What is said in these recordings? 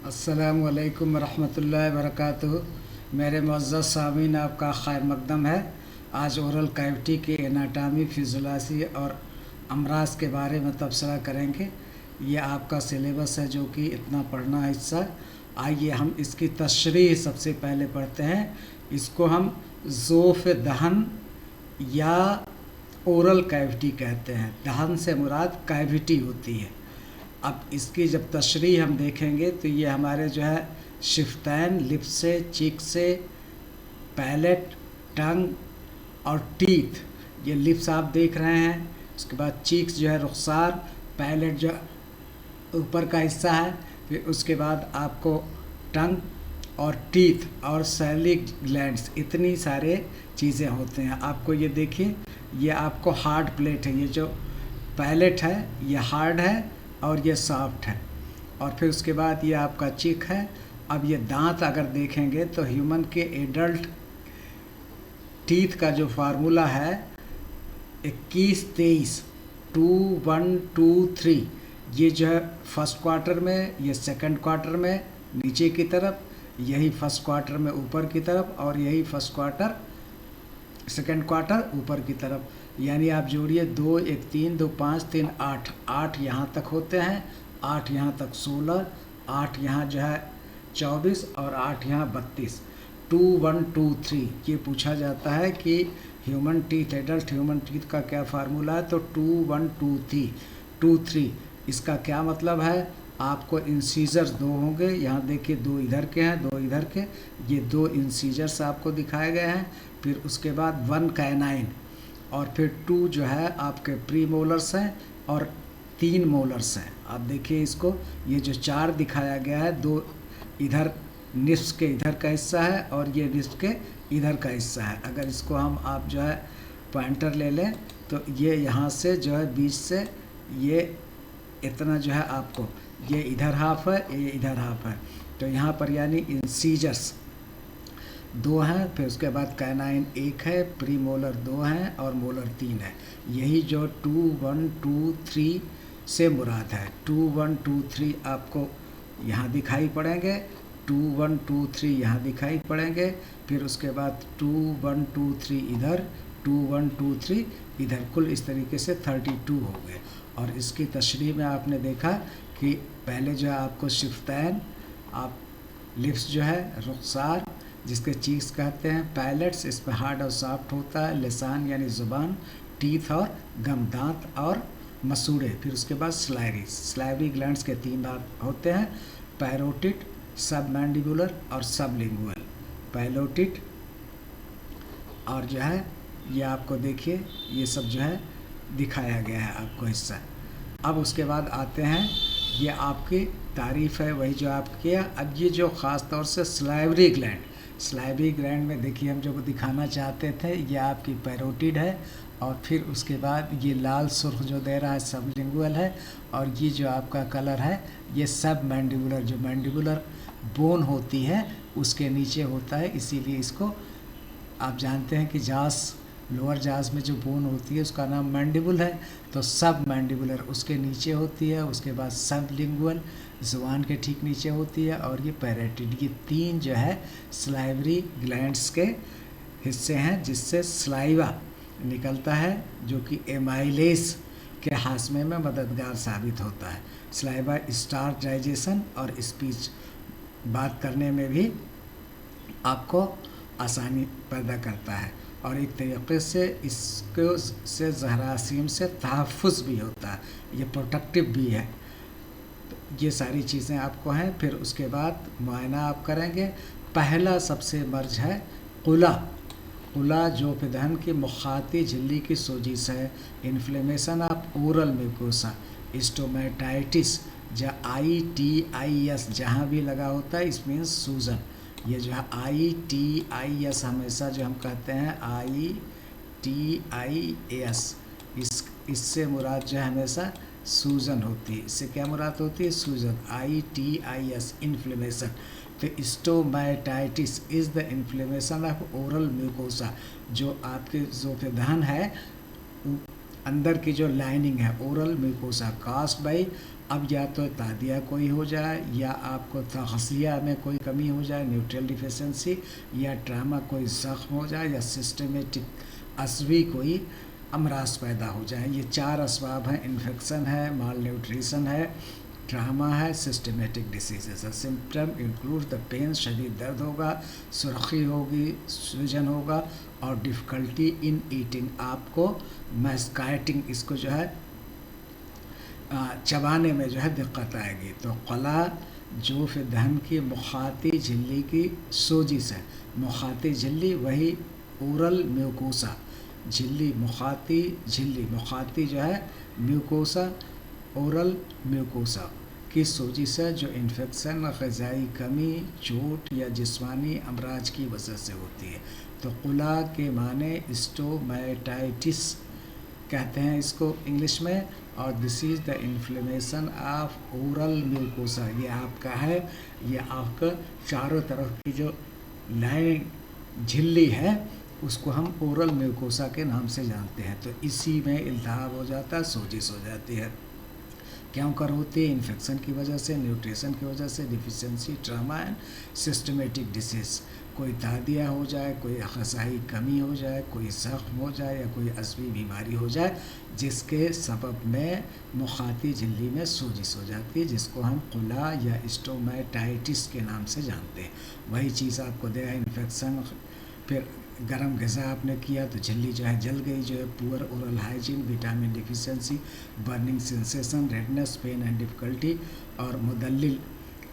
अस्सलामुअलैकुम रहमतुल्लाहि वबरकातुहू। मेरे मुअज़्ज़ज़ सामीन, आपका खैर मक़दम है। आज ओरल कैविटी के एनाटॉमी, फिजियोलॉजी और अमराज के बारे में तबसरा करेंगे। ये आपका सिलेबस है जो कि इतना पढ़ना है हिस्सा। आइए हम इसकी तशरीह सबसे पहले पढ़ते हैं। इसको हम ज़ोफ़ दहन या ओरल कैविटी कहते हैं। दहन से मुराद कैविटी होती है। अब इसकी जब तशरीह हम देखेंगे तो ये हमारे जो है शिफ्तैन, लिप्स से, चीक से, पैलेट, टंग और टीथ। ये लिप्स आप देख रहे हैं। उसके बाद चीक्स जो है रुखसार, पैलेट जो ऊपर का हिस्सा है, फिर उसके बाद आपको टंग और टीथ और सैलिक ग्लैंड्स, इतनी सारे चीज़ें होते हैं। आपको ये देखिए, ये आपको हार्ड प्लेट है। ये जो पैलेट है ये हार्ड है और ये सॉफ्ट है। और फिर उसके बाद ये आपका चीक है। अब ये दांत अगर देखेंगे तो ह्यूमन के एडल्ट टीथ का जो फार्मूला है 21, 23, 2, 1, 2, 3। ये जो है फर्स्ट क्वार्टर में, ये सेकंड क्वार्टर में नीचे की तरफ, यही फर्स्ट क्वार्टर में ऊपर की तरफ, और यही फर्स्ट क्वार्टर सेकंड क्वार्टर ऊपर की तरफ। यानी आप जोड़िए 2, 1, 3, 2, 5, 3, 8, 8 यहाँ तक होते हैं, 8 यहाँ तक 16, 8 यहाँ जो है 24 और 8 यहाँ 32। 2, 1, 2, 3 ये पूछा जाता है कि human teeth, adult human teeth का क्या फार्मूला है। तो 2, 1, 2, 3, 2, 3 इसका क्या मतलब है। आपको इंसीजर्स 2 होंगे। यहाँ देखिए 2 इधर के हैं, 2 इधर के। ये 2 इंसीजर्स आपको दिखाए गए हैं। फिर उसके बाद 1 कैनाइन और फिर 2 जो है आपके प्री मोलर्स हैं और 3 मोलर्स हैं। आप देखिए इसको, ये जो 4 दिखाया गया है, 2 इधर निस्फ के इधर का हिस्सा है और ये निस्फ के इधर का हिस्सा है। अगर इसको हम आप जो है पॉइंटर ले लें तो ये यहाँ से जो है बीच से ये इतना जो है आपको, ये इधर हाफ है, ये इधर हाफ है। तो यहाँ पर यानी इंसीजर्स 2 हैं। फिर उसके बाद कैनाइन 1 है, प्री मोलर 2 हैं और मोलर 3 है। यही जो 2, 1, 2, 3 से मुराद है। 2, 1, 2, 3 आपको यहाँ दिखाई पड़ेंगे, 2, 1, 2, 3 यहाँ दिखाई पड़ेंगे। फिर उसके बाद 2, 1, 2, 3 इधर, 2, 1, 2, 3 इधर। कुल इस तरीके से 32 हो गए। और इसकी तशरीह में आपने देखा कि पहले जो है आपको शिफ्तैन, आप लिप्स जो है रुखसार जिसके चीक्स कहते हैं, पैलेट्स इस पर हार्ड और सॉफ्ट होता है, लिसान यानी ज़ुबान, टीथ और गम दांत और मसूड़े। फिर उसके बाद स्लाइवरी ग्लैंड्स के 3 भाग होते हैं, पैरोटिड, सब मैंडिबुलर और सब लिंगुअल। पैलोटिड और जो है ये आपको देखिए ये सब जो है दिखाया गया है आपको हिस्सा। अब उसके बाद आते हैं, ये आपकी तारीफ़ है वही जो आप किया। अब ये जो ख़ास तौर से स्लाइवरी ग्लैंड में देखिए हम जो दिखाना चाहते थे, ये आपकी पैरोटिड है। और फिर उसके बाद ये लाल सुर्ख जो दे रहा है सबलिंगुअल है। और ये जो आपका कलर है ये सब मैंडिबुलर, जो मैंडिबुलर बोन होती है उसके नीचे होता है। इसीलिए इसको आप जानते हैं कि जास, लोअर जास में जो बोन होती है उसका नाम मैंडिबुल है। तो सब मैंडिबुलर उसके नीचे होती है। उसके बाद सब लिंगुअल ज़ुबान के ठीक नीचे होती है। और ये पैरेटिड, ये 3 जो है स्लाइवरी ग्लैंड्स के हिस्से हैं जिससे स्लाइवा निकलता है, जो कि एमाइलेज के हाशमे में मददगार साबित होता है। स्लाइवा स्टार्च डाइजेशन और स्पीच, बात करने में भी आपको आसानी पैदा करता है। और एक तरीके से इसको से जहरासीम से तहफ़्फ़ुज़ भी होता है, ये प्रोटेक्टिव भी है। तो ये सारी चीज़ें आपको हैं। फिर उसके बाद मुआयना आप करेंगे। पहला सबसे मर्ज है कुला जो दहन की मुखाती झिल्ली की सोजिश है। Inflammation of oral mucosa, stomatitis, जहाँ ITIS जहाँ भी लगा होता है इस मीन्स सूजन। ये जो है ITIS हमेशा जो हम कहते हैं ITIS, इससे मुराद जो है हमेशा सूजन होती है। इससे क्या मुराद होती है? सूजन। ITIS inflammation. तो stomatitis is the inflammation of oral mucosa, जो आपके ज़ोफ़ दहन है अंदर की जो लाइनिंग है ओरल म्यूकोसा कास्ट बाई, अब या तो तादिया कोई हो जाए या आपको तग़ज़िया में कोई कमी हो जाए न्यूट्रियल डिफिशेंसी, या ट्रामा कोई ज़ख्म हो जाए, या सिस्टमेटिक अज़वी कोई अमराज पैदा हो जाए। ये 4 असबाब हैं, इन्फेक्शन है, माल न्यूट्रिशन है, ट्रामा है, सिस्टमेटिक डिसीजेस है। सिम्टम इंक्लूड द पेन, शदीद दर्द होगा, सुर्खी होगी, सूजन होगा और डिफ़िकल्टी इन ईटिंग, आपको मैस्काइटिंग, इसको जो है चबाने में जो है दिक्कत आएगी। तो क़ला जोफ़ दहन की मुखाती झिल्ली की सोजिश है। मुखाती झिल्ली वही ओरल म्यूकोसा, झिल्ली मुखाती, झिल्ली मुखाती जो है म्यूकोसा, ओरल म्यूकोसा की सोजिश है जो इन्फेक्शन, ग़िज़ाई कमी, चोट या जिस्मानी अमराज की वजह से होती है। तो क़ुला के माने स्टोमेटाइटिस कहते हैं इसको इंग्लिश में, और this is the inflammation of oral mucosa. ये आपका है, ये आपका चारों तरफ की जो लाइन झिल्ली है उसको हम ओरल म्यूकोसा के नाम से जानते हैं। तो इसी में इल्तिहाब हो जाता है, सोजिश हो जाती है। क्यों कर होती है? इन्फेक्शन की वजह से, न्यूट्रिशन की वजह से, deficiency, trauma and systematic disease. कोई तादिया हो जाए, कोई ग़िज़ाई कमी हो जाए, कोई ज़ख्म हो जाए या कोई अज़वी बीमारी हो जाए जिसके सबब में मुखाती झिल्ली में सोजिश हो जाती है, जिसको हम क़ुला या स्टोमेटाइटिस के नाम से जानते हैं। वही चीज़ आपको देगा इन्फेक्शन, फिर गर्म ग़िज़ा आपने किया तो झिल्ली जो है जल गई, जो है poor oral hygiene, vitamin deficiency, burning sensation, redness, pain and difficulty, और मुदल्लिल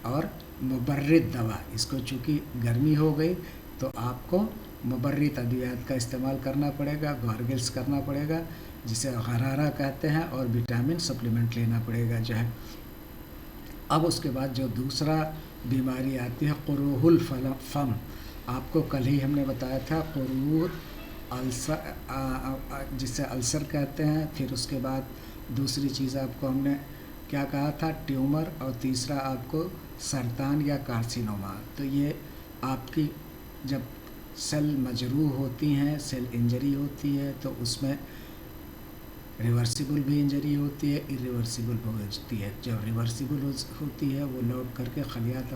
और मुबर्रिद दवा। इसको चूँकि गर्मी हो गई तो आपको मुबर्रिद अद्वियात का इस्तेमाल करना पड़ेगा, गार्गल्स करना पड़ेगा जिसे गरारा कहते हैं, और विटामिन सप्लीमेंट लेना पड़ेगा जो है। अब उसके बाद जो दूसरा बीमारी आती है क़ुरूहुल फ़म, आपको कल ही हमने बताया था क़ुरूह अल्सर, जिसे अल्सर कहते हैं। फिर उसके बाद दूसरी चीज़ आपको हमने क्या कहा था? ट्यूमर, और तीसरा आपको सरतान या कार्सिनोमा। तो ये आपकी जब सेल मजरूह होती हैं, सेल इंजरी होती है, तो उसमें रिवर्सिबल भी इंजरी होती है, इरिवर्सिबल भी होती है। जब रिवर्सिबल होती है वो लौट करके खलियात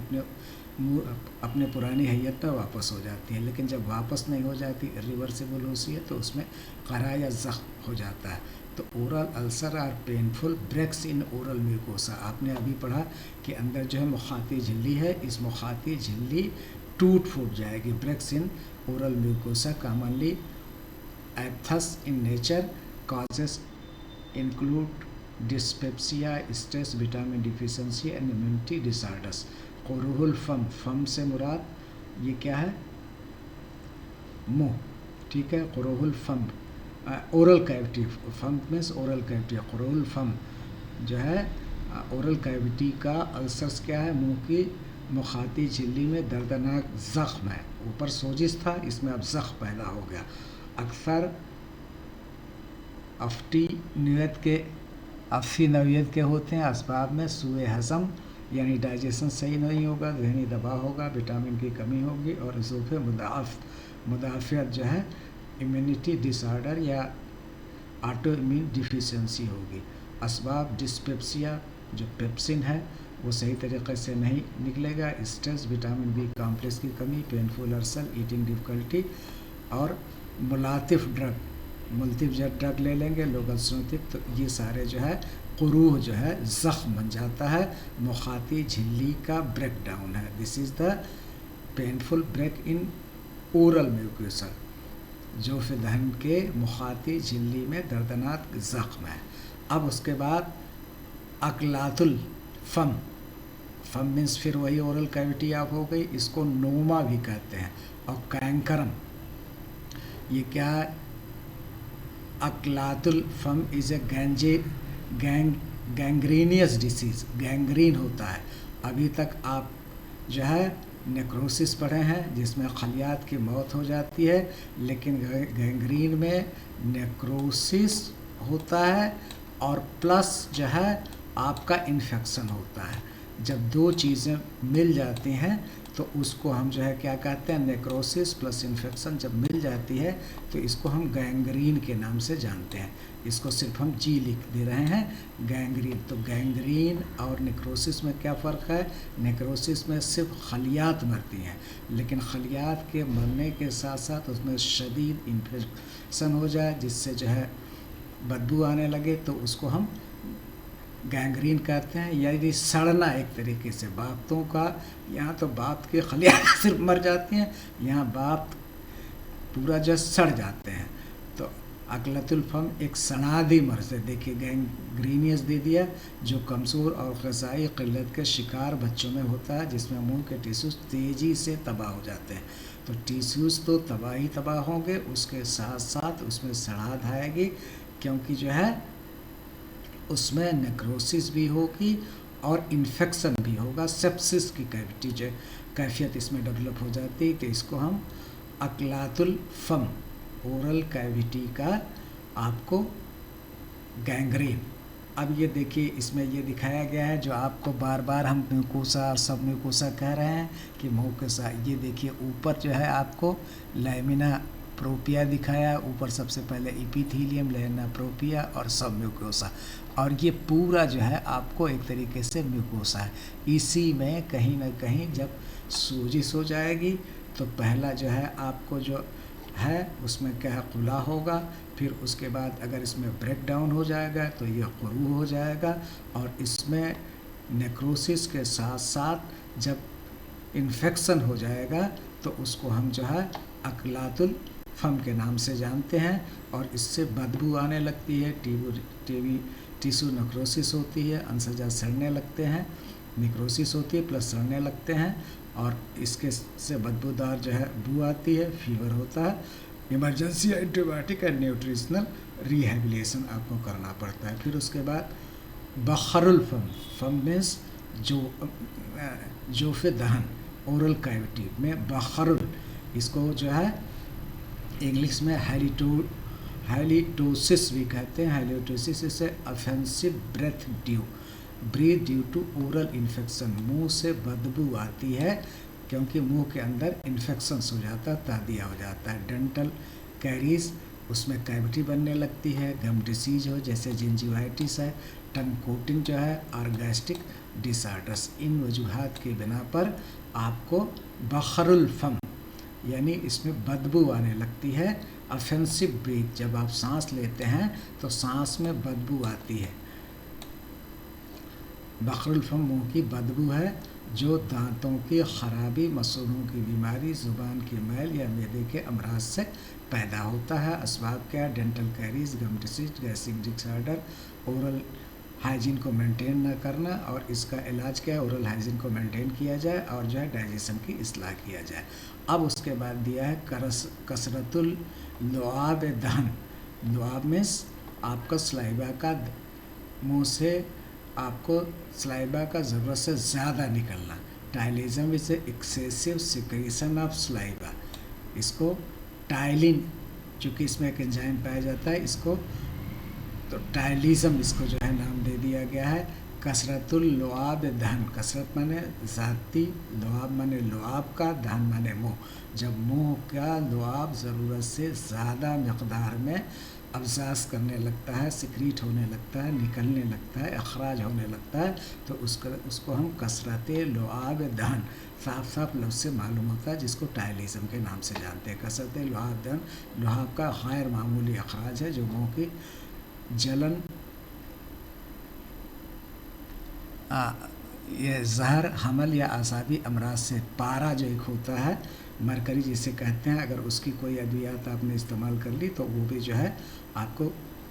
अपने पुरानी हैयत पर वापस हो जाती है, लेकिन जब वापस नहीं हो जाती, इरिवर्सिबल होती है, तो उसमें क़रा या ज़ख्म हो जाता है। तो oral ulcer are painful breaks in oral mucosa. आपने अभी पढ़ा कि अंदर जो है मुखाती झिल्ली है, इस मुखाती झिल्ली टूट फूट जाएगी। Breaks in oral mucosa commonly aphthous in nature, causes include dyspepsia, stress, vitamin deficiency and immunity disorders. क़ुरूहुल फ़म, फ़म से मुराद ये क्या है? मुँह, ठीक है। क़ुरूहुल फ़म ओरल कैविटी, फ़म मीन्स ओरल कैविटी। क़ुरूहुल फ़म जो है ओरल कैविटी का अल्सर्स क्या है? मुंह की मुखाती झिल्ली में दर्दनाक ज़ख्म है। ऊपर सोजिश था, इसमें अब ज़ख्म पैदा हो गया। अक्सर अफ्टी नौयत के होते हैं। असबाब में सूए हज़म यानी डाइजेशन सही नहीं होगा, ज़हनी दबाव होगा, विटामिन की कमी होगी, और ज़ूफ़े मुदाफ़ियत जो है इम्यूनिटी डिसऑर्डर या ऑटो इम्यून डिफिशेंसी होगी। असबाब डिस्पेप्सिया, जो पेप्सिन है वो सही तरीक़े से नहीं निकलेगा, स्ट्रेस, विटामिन बी कॉम्प्लेक्स की कमी, पेनफुल अल्सर, ईटिंग डिफ़िकल्टी, और मुलातिफ़ ड्रग, मुल्तिफ ड्रग ले लेंगे, लोकल स्नोटिक, तो ये सारे जो है क़ुरूह जो है ज़ख्म बन जाता है। मुखाती झिल्ली का ब्रेक डाउन है। This is the painful break in oral mucosa, जो दहन के मुखाती झिल्ली में दर्दनाक ज़ख्म है। अब उसके बाद अकलातुल फ़म, फ़म मीन्स फिर वही ओरल कैविटी आप हो गई, इसको नोमा भी कहते हैं, और कैंकरम, ये क्या है? अकलातुल फ़म is a gangrenous disease, gangrene होता है। अभी तक आप जो है नेक्रोसिस पढ़े हैं जिसमें खलियात की मौत हो जाती है, लेकिन गैंग्रीन में नेक्रोसिस होता है और प्लस जो है आपका इन्फेक्शन होता है। जब दो चीज़ें मिल जाती हैं तो उसको हम जो है क्या कहते हैं, नेक्रोसिस प्लस इन्फेक्शन जब मिल जाती है तो इसको हम गैंग्रीन के नाम से जानते हैं। इसको सिर्फ हम जी लिख दे रहे हैं, गैंग्रीन। तो गैंग्रीन और नेक्रोसिस में क्या फ़र्क है? नेक्रोसिस में सिर्फ खलियात मरती हैं, लेकिन खलियात के मरने के साथ साथ उसमें शदीद इन्फेक्शन हो जाए जिससे जो है बदबू आने लगे तो उसको हम गैंग्रीन कहते हैं। यानी सड़ना एक तरीके से बातों का, यहाँ तो बात के खलियात सिर्फ मर जाती हैं, यहाँ बात पूरा जो सड़ जाते हैं। तो अकलतुल फम एक सनादी मर्ज है। देखिए गैंग्रीनियस दे दिया, जो कमज़ोर और ग़िज़ाई क़िल्लत के शिकार बच्चों में होता है, जिसमें मुंह के टिश्यूज़ तेज़ी से तबाह हो जाते हैं। तो टिश्यूज़ तो तबाह होंगे, उसके साथ साथ उसमें सड़ाहट आएगी, क्योंकि जो है उसमें नेक्रोसिस भी होगी और इन्फेक्शन भी होगा। सेप्सिस की कैफियत इसमें डेवलप हो जाती है। तो इसको हम अकलातुल फम, ओरल कैविटी का आपको गैंग्रीन। अब ये देखिए इसमें ये दिखाया गया है, जो आपको बार बार हम म्यूकोसा, सब म्यूकोसा कह रहे हैं कि म्यूकोसा। ये देखिए ऊपर जो है आपको लैमिना प्रोपिया दिखाया, ऊपर सबसे पहले इपिथीलियम, लैमिना प्रोपिया और सब म्यूकोसा, और ये पूरा जो है आपको एक तरीके से म्यूकोसा है। इसी में कहीं ना कहीं जब सूजिश हो जाएगी तो पहला जो है आपको जो है उसमें क्या है, खुला होगा। फिर उसके बाद अगर इसमें ब्रेक डाउन हो जाएगा तो ये कुरू हो जाएगा, और इसमें नेक्रोसिस के साथ साथ जब इन्फेक्शन हो जाएगा तो उसको हम जो है अकलातुल फम के नाम से जानते हैं, और इससे बदबू आने लगती है। टिश्यू नेक्रोसिस होती है, अंसजा सड़ने लगते हैं, नेक्रोसिस होती है प्लस सड़ने लगते हैं, और इसके से बदबूदार जो है बू आती है, फीवर होता है। Emergency antibiotic and nutritional rehabilitation आपको करना पड़ता है। फिर उसके बाद बखरुल फम, फम मीन्स जोफ़े दहन, ओरल कैविटी में बखरुल, इसको जो है इंग्लिश में हाइलिटोसिस भी कहते हैं। हाइलिटोसिस से offensive breath due to oral infection, मुंह से बदबू आती है क्योंकि मुंह के अंदर इन्फेक्शन हो जाता है, तादिया हो जाता है। डेंटल कैरीज, उसमें कैविटी बनने लगती है। गम डिसीज हो जैसे जिंजिवाइटिस है, टंग कोटिंग जो है, और गैस्ट्रिक डिसऑर्डर्स। इन वजूहात की बिना पर आपको बखरुल फम यानी इसमें बदबू आने लगती है। ऑफेंसिव ब्रीथ, जब आप सांस लेते हैं तो सांस में बदबू आती है। बखरुल फम मुँह की बदबू है जो दांतों की खराबी, मसूड़ों की बीमारी, ज़ुबान की मैल या मैदे के अमराज से पैदा होता है। असबाब क्या? Dental caries, gum disease, gastric disorder, oral hygiene को मेंटेन ना करना, और इसका इलाज क्या है? ओरल हाइजीन को मेंटेन किया जाए और जो है डाइजेशन की इस्लाह किया जाए। अब उसके बाद दिया है कसरतुल लुआब दहन। लुआब मीन्स आपका सलाइवा का, मुंह से आपको सलाइवा का ज़रूरत से ज़्यादा निकलना। Ptyalism is excessive secretion of saliva. इसको टाइलिन, चूँकि इसमें एक एंजाइम पाया जाता है, इसको तो टाइलिज्म इसको जो है नाम दे दिया गया है। कसरतुल लुआब दहन, कसरत माने ज़ाती, लुआब माने लुआब का, दहन माने मुँह। जब मुँह का लुआब ज़रूरत से ज़्यादा मकदार में अब्जास करने लगता है, सिक्रीट होने लगता है, निकलने लगता है, अखराज होने लगता है, तो उसको हम कसरत लुआब दहन, साफ साफ लफ्ज़ से मालूम होता है, जिसको टाइलिज्म के नाम से जानते हैं। कसरत लुआब दहन, लुआब का गैर मामूली अखराज है जो मुँह की जलन, ये जहर, हमल या आसाबी अमराज से पारा जो एक होता है, मरकरी जिसे कहते हैं, अगर उसकी कोई अद्वियात आपने इस्तेमाल कर ली तो वो भी जो है आपको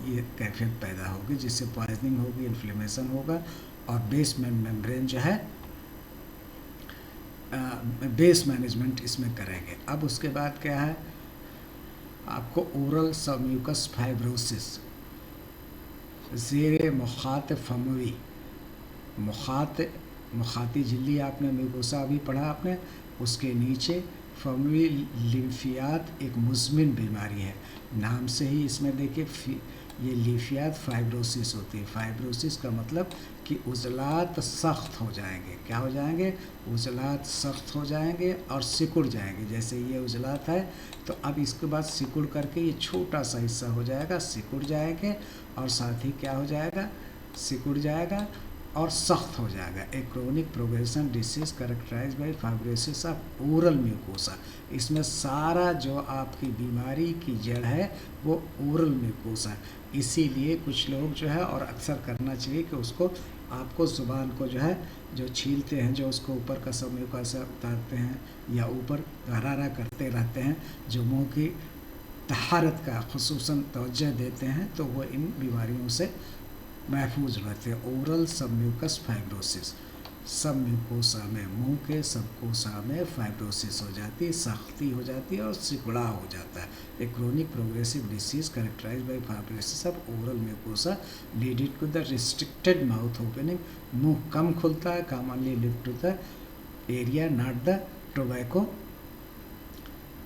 ये कैफियत पैदा होगी, जिससे पॉइजनिंग होगी, इन्फ्लेमेशन होगा, और बेस मेम्ब्रेन जो है बेस मैनेजमेंट इसमें करेंगे। अब उसके बाद क्या है, आपको ओरल सबम्यूकस फाइब्रोसिस, ज़ेरे मुखात फमवी, मुखाती झिल्ली आपने म्यूकोसा भी पढ़ा आपने, उसके नीचे फमवी लिम्फियात एक मुज़मिन बीमारी है। नाम से ही इसमें देखिए ये लीफियात फाइब्रोसिस होती है। फाइब्रोसिस का मतलब कि उजलात सख्त हो जाएंगे। क्या हो जाएंगे? उजलात सख्त हो जाएंगे और सिकुड़ जाएंगे। जैसे ये उजलात है तो अब इसके बाद सिकुड़ करके ये छोटा सा हिस्सा हो जाएगा, सिकुड़ जाएंगे और साथ ही क्या हो जाएगा? सिकुड़ जाएगा और सख्त हो जाएगा। A chronic progression disease characterise by fibrosis of oral mucosa. इसमें सारा जो आपकी बीमारी की जड़ है वो ओरल म्यूकोसा। इसीलिए कुछ लोग जो है, और अक्सर करना चाहिए कि उसको आपको ज़ुबान को जो है, जो छीलते हैं, जो उसको ऊपर का सब म्यूकोसा उतारते हैं या ऊपर गरारा करते रहते हैं, जो मुंह की तहारत का खुसूसन तवज्जो देते हैं, तो वो इन बीमारियों से महफूज रहते हैं। ओरल सबम्यूकस फाइब्रोसिस, सब म्यूकोसा में, मुंह के सब कोसा में फाइब्रोसिस हो जाती है, सख्ती हो जाती है और सिकुड़ा हो जाता है। A chronic progressive disease characterise by fibrosis of oral mucosa leading to the restricted mouth opening. मुंह कम खुलता है, commonly live to the area not the tobacco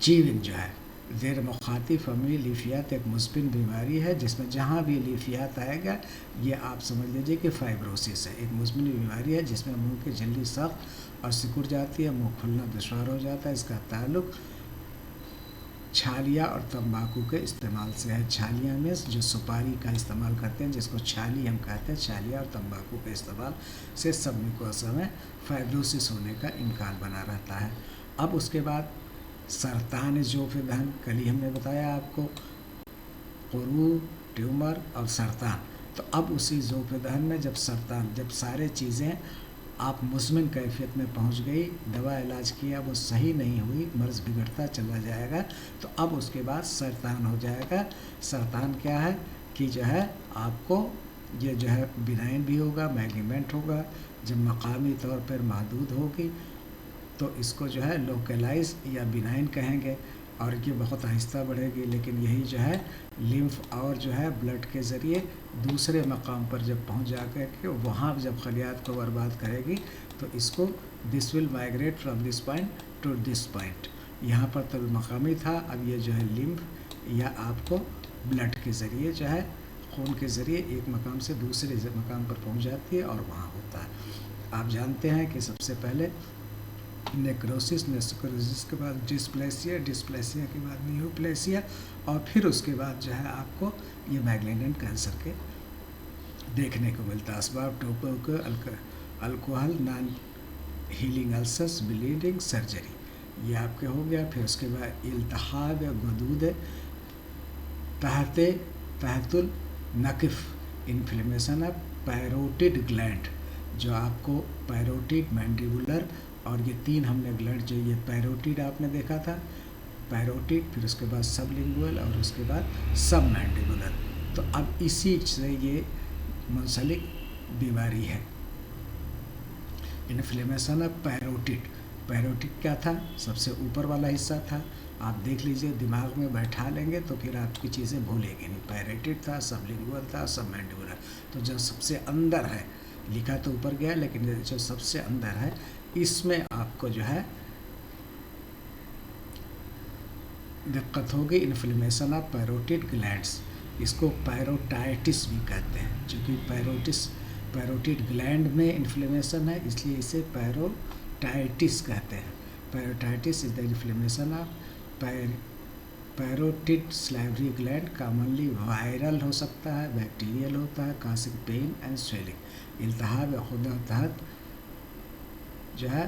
chewing जो है। ज़ेर मुखातिब फमी लीफियात एक मुस्बिन बीमारी है जिसमें जहाँ भी लीफियात आएगा ये आप समझ लीजिए कि फाइब्रोसिस है। एक मुस्बिन बीमारी है जिसमें मुंह की झिल्ली सख्त और सिकुड़ जाती है, मुंह खुलना दुश्वार हो जाता है। इसका ताल्लुक छालिया और तंबाकू के इस्तेमाल से है। छालिया में जो सुपारी का इस्तेमाल करते हैं, जिसको छाली हम कहते हैं, छालिया और तंबाकू के इस्तेमाल से सब म्यूकोसा में फाइब्रोसिस होने का इम्कान बना रहता है। अब उसके बाद सरतान ज़ोफ़-ए-दहन, कल ही हमने बताया आपको, कुरू, ट्यूमर और सरतान। तो अब उसी ज़ोफ़-ए-दहन में जब सरतान, जब सारे चीज़ें आप मुज़मिन कैफियत में पहुंच गई, दवा इलाज किया, वो सही नहीं हुई, मर्ज़ बिगड़ता चला जाएगा, तो अब उसके बाद सरतान हो जाएगा। सरतान क्या है कि जो है आपको ये जो है बिनाइन भी होगा, मैलिग्नेंट होगा। जब मकामी तौर पर महदूद होगी तो इसको जो है लोकलाइज या बिनाइन कहेंगे और ये बहुत आहिस्ता बढ़ेगी। लेकिन यही जो है लिम्फ और जो है ब्लड के ज़रिए दूसरे मकाम पर जब पहुंच जा कर के वहाँ जब खलियात को बर्बाद करेगी तो इसको this will migrate from this point two this point. यहाँ पर तो मकामी था, अब ये जो है लिम्फ या आपको ब्लड के ज़रिए जो है खून के ज़रिए एक मकाम से दूसरे मकाम पर पहुँच जाती है और वहाँ होता है। आप जानते हैं कि सबसे पहले नेक्रोसिस, नेक्रोसिस के बाद डिस्प्लेसिया, डिस्प्लेसिया के बाद न्यूप्लेसिया और फिर उसके बाद जो है आपको ये मैग्नेनेंट कैंसर के देखने को मिलता है। असबाब टोको alcohol, non healing ulcers, bleeding, surgery, ये आपके हो गया। फिर उसके बाद इल्तिहाब गदूद तहतुल नकिफ, इन्फ्लेमेशन ऑफ पैरोटिड ग्लैंड, जो आपको पैरोटिड, मैंडिबुलर और ये तीन हमने ग्लैंड, जो ये पैरोटिड आपने देखा था, पैरोटिड, फिर उसके बाद सबलिंगुअल और उसके बाद सब मैंडिबुलर। तो अब इसी से ये मुंसलिक बीमारी है, इन्फ्लेमेशन ऑफ पैरोटिड। पैरोटिड क्या था? सबसे ऊपर वाला हिस्सा था। आप देख लीजिए, दिमाग में बैठा लेंगे तो फिर आपकी चीज़ें भूलेंगे नहीं। पैरोटिड था, सबलिंगुअल था, सब मैंडिबुलर। तो जो सबसे अंदर है, लिखा तो ऊपर गया लेकिन जो सबसे अंदर है, इसमें आपको जो है दिक्कत होगी, इन्फ्लेमेशन ऑफ पैरोटिड ग्लैंड्स। इसको पैरोटाइटिस भी कहते हैं, क्योंकि पैरोटिड ग्लैंड में इन्फ्लेमेशन है, इसलिए इसे पैरोटाइटिस कहते हैं। Parotitis is the inflammation of parotid salivary gland. Commonly viral हो सकता है, बैक्टीरियल होता है, कासिक पेन एंड स्वेलिंग। इल्तिहाब खुदा तहत जो है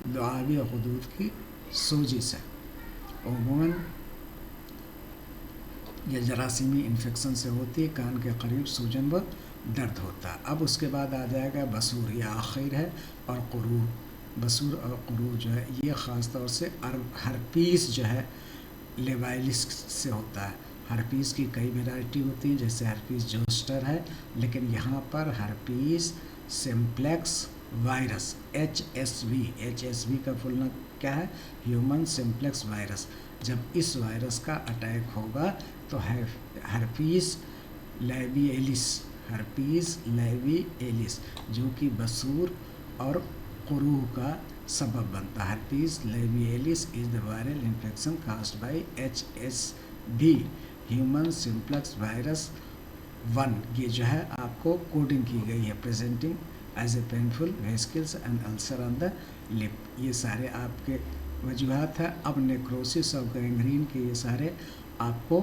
लुआबी खुदूद की सूजी से, उमूमन यह जरासीमी इन्फेक्शन से होती है। कान के करीब सूजन व दर्द होता है। अब उसके बाद आ जाएगा बसूर, यह आखिर है, और कुरू। बसूर और कुरू जो है ये ख़ास तौर से हर्पीस जो है लेवाइलिस से होता है। हर्पीस की कई वैरायटी होती हैं, जैसे हर्पीस जोस्टर है, लेकिन यहाँ पर हर्पीस सिम्प्लेक्स वायरस, HSV का फुल नाम क्या है? Human simplex virus. जब इस वायरस का अटैक होगा तो हर्पीस लैबिएलिस, हर्पीस लैबिएलिस, जो कि बसूर और कुरू का सबब बनता है। Herpes labialis is the viral infection caused by HSV, human simplex virus 1 ये जो है आपको कोडिंग की गई है, presenting as a painful vesicles and ulcer on the lip. ये सारे आपके वजूहात हैं। अब नेक्रोसिस और गैंग्रीन के ये सारे आपको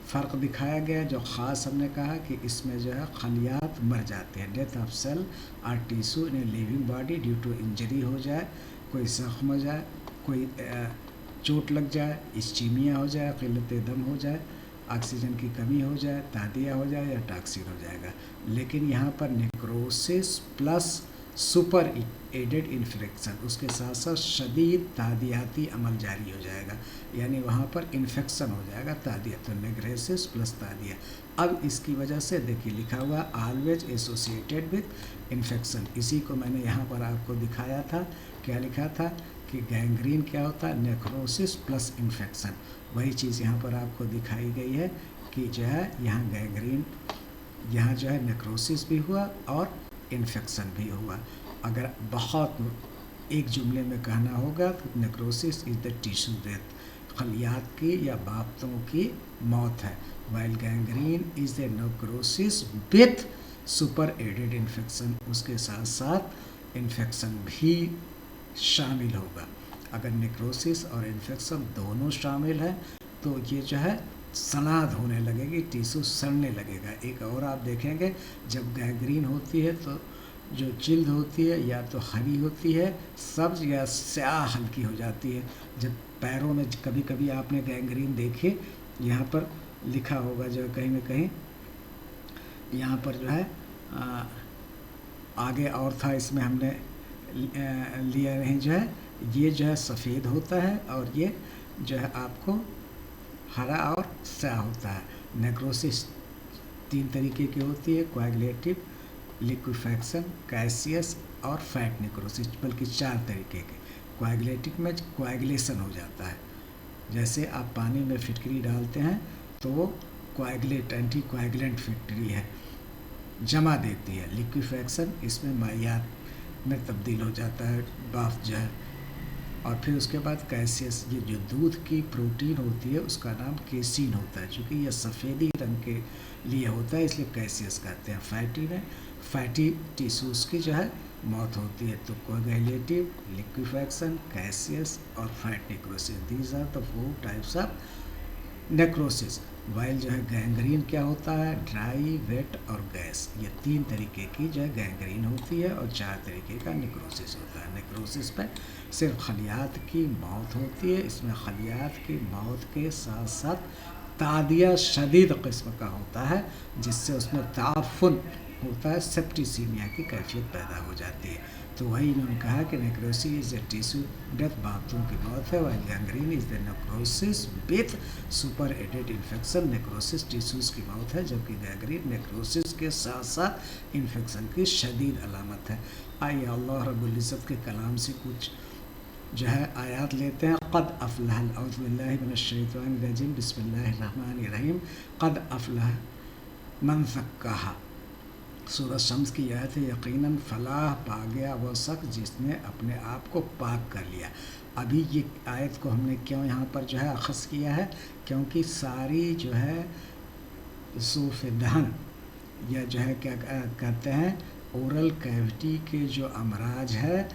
फ़र्क दिखाया गया। जो ख़ास हमने कहा कि इसमें जो है खलियात मर जाते हैं, डेथ ऑफ सेल और tissue in a living body due to injury हो जाए, कोई जख्म हो जाए, कोई चोट लग जाए, इस्चीमिया हो जाए, क़िल्लत दम हो जाए, ऑक्सीजन की कमी हो जाए, तादिया हो जाए या टॉक्सिन हो जाएगा। लेकिन यहाँ पर necrosis plus super added infection, उसके साथ साथ शदीद तादियाती अमल जारी हो जाएगा, यानी वहाँ पर इन्फेक्शन हो जाएगा, तादिया। तो नेक्रोसिस प्लस तादिया। अब इसकी वजह से देखिए लिखा हुआ ऑलवेज एसोसिएटेड विथ इन्फेक्शन, इसी को मैंने यहाँ पर आपको दिखाया था। क्या लिखा था कि गैंग्रीन क्या होता है, नेक्रोसिस प्लस इन्फेक्शन। वही चीज़ यहाँ पर आपको दिखाई गई है कि जो है यहाँ गैंग्रीन, यहाँ जो है नेक्रोसिस भी हुआ और इन्फेक्शन भी हुआ। अगर बहुत एक जुमले में कहना होगा तो necrosis is the tissue death, खलियात की या बाफ्तों की मौत है। While gangrene is the necrosis with super added infection, उसके साथ साथ इन्फेक्शन भी शामिल होगा। अगर नेक्रोसिस और इन्फेक्शन दोनों शामिल है तो ये जो है सनाद होने लगेगी, टिश्यू सड़ने लगेगा। एक और आप देखेंगे जब गैंग्रीन होती है तो जो जिल्द होती है या तो हरी होती है, सब्ज या स्याह हल्की हो जाती है। जब पैरों में कभी कभी आपने गैंग्रीन देखी, यहाँ पर लिखा होगा जो कहीं ना कहीं, यहाँ पर जो है आगे और था, इसमें हमने लिया नहीं, जो है ये जो है सफ़ेद होता है और ये जो है आपको हरा और स्याह होता है। नेक्रोसिस 3 तरीके की होती है, कोएगुलेटिव, लिक्विफैक्शन, कैसियस और फैट नेक्रोसिस, बल्कि 4 तरीके के। कोएगुलेटिव में कोएगुलेशन हो जाता है, जैसे आप पानी में फिटकरी डालते हैं तो वो कोएगुलेट, एंटी कोएगुलेंट फिटकरी है, जमा देती है। लिक्विफैक्शन इसमें मायात में तब्दील हो जाता है बाफ जो है। और फिर उसके बाद कैसियस, ये जो दूध की प्रोटीन होती है उसका नाम केसीन होता है, क्योंकि यह सफ़ेदी रंग के लिए होता है इसलिए कैसियस कहते हैं। फैटी में फैटी टिश्यूज़ की जो है मौत होती है। तो कोएगुलेटिव, लिक्विफैक्शन, कैसियस और fat necrosis, these are the 4 types of necrosis. While जो है गैंग्रीन क्या होता है, ड्राई, वेट और गैस, ये 3 तरीके की जो है गैंग्रीन होती है और 4 तरीके का नेक्रोसिस होता है। नेक्रोसिस में सिर्फ खलियात की मौत होती है, इसमें खलियात की मौत के साथ साथ तादिया शदीद किस्म का होता है, जिससे उसमें ताफुन होता है, सेप्टिसीमिया की कैफियत पैदा हो जाती है। तो वही इन्होंने कहा कि necrosis is a tissue death, बाफ्तों की मौत है। While gangrene is the necrosis with super added infection, necrosis tissues की मौत है, जबकि गैंग्रीन नेक्रोसिस के साथ साथ इन्फेक्शन की शदीद अलामत है। आइए अल्लाह रब्बुल इज़्ज़त के कलाम से कुछ जो है आयात लेते हैं। क़द अफ़लह, औज़ु बिल्लाहि मिनश शैतानिर रजीम, बिस्मिल्लाहिर रहमानिर रहीम। क़द अफ़लह मन ज़क्काहा, सूरह शम्स की आयत है। यकीनन फलाह पा गया वह शख्स जिसने अपने आप को पाक कर लिया। अभी ये आयत को हमने क्यों यहाँ पर जो है अख़ज़ किया है, क्योंकि सारी जो है ज़ूफ़ दहन या जो है क्या कहते हैं ओरल कैविटी के जो अमराज है,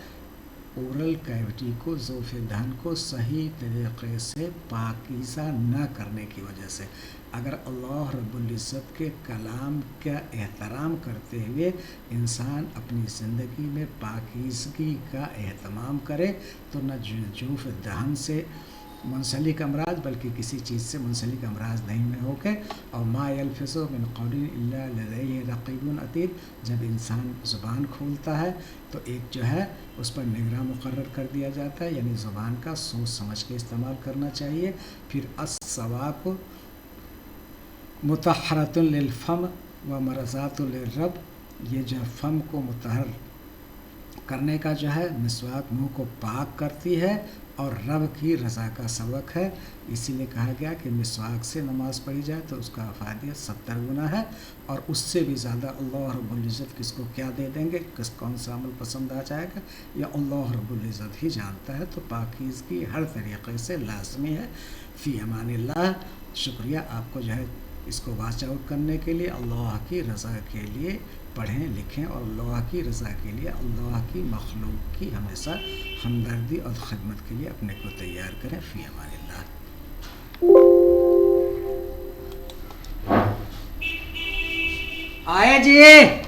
ओरल कैविटी को, ज़ूफ़ दहन को सही तरीक़े से पाकीज़ा न करने की वजह से, अगर अल्लाह रब्बुल इज़्ज़त के कलाम का एहतराम करते हुए इंसान अपनी ज़िंदगी में पाकीज़गी का एहतमाम करे तो न ज़ूफ़ दहन से मुंसलिक अमराज बल्कि किसी चीज़ से मुंसलिक अमराज नहीं में होके। और मा यल्फ़िज़ु मिन क़ौलिन इल्ला लदैहि रक़ीबुन अतीद, जब इंसान ज़ुबान खोलता है तो एक जो है उस पर निगरान मुक़र्रर कर दिया जाता है, यानी ज़ुबान का सोच समझ के इस्तेमाल करना चाहिए। फिर अस्सवाक़ु मुतहरतुन लिलफ़म व मरज़ातुन लिर्रब, ये जो फ़म को मुतहर करने का जो है मिसवाक मुँह को पाक करती है और रब की रज़ा का सबक है। इसीलिए कहा गया कि मिसवाक से नमाज़ पढ़ी जाए तो उसका अफ़ादियत 70 गुना है, और उससे भी ज़्यादा अल्लाह रब्बुल इज़्ज़त किसको क्या दे देंगे, कौन सा अमल पसंद आ जाएगा, या अल्लाह रब्बुल इज़्ज़त ही जानता है। तो पाकीज़गी हर तरीक़े से लाज़मी है। फ़ी अमानिल्लाह। शुक्रिया, आपको जो है इसको वॉच आउट करने के लिए अल्लाह की रज़ा के लिए पढ़ें लिखें और अल्लाह की रज़ा के लिए अल्लाह की मखलूक की हमेशा हमदर्दी और ख़िदमत के लिए अपने को तैयार करें। फ़ी अमानिल्लाह। आए जी।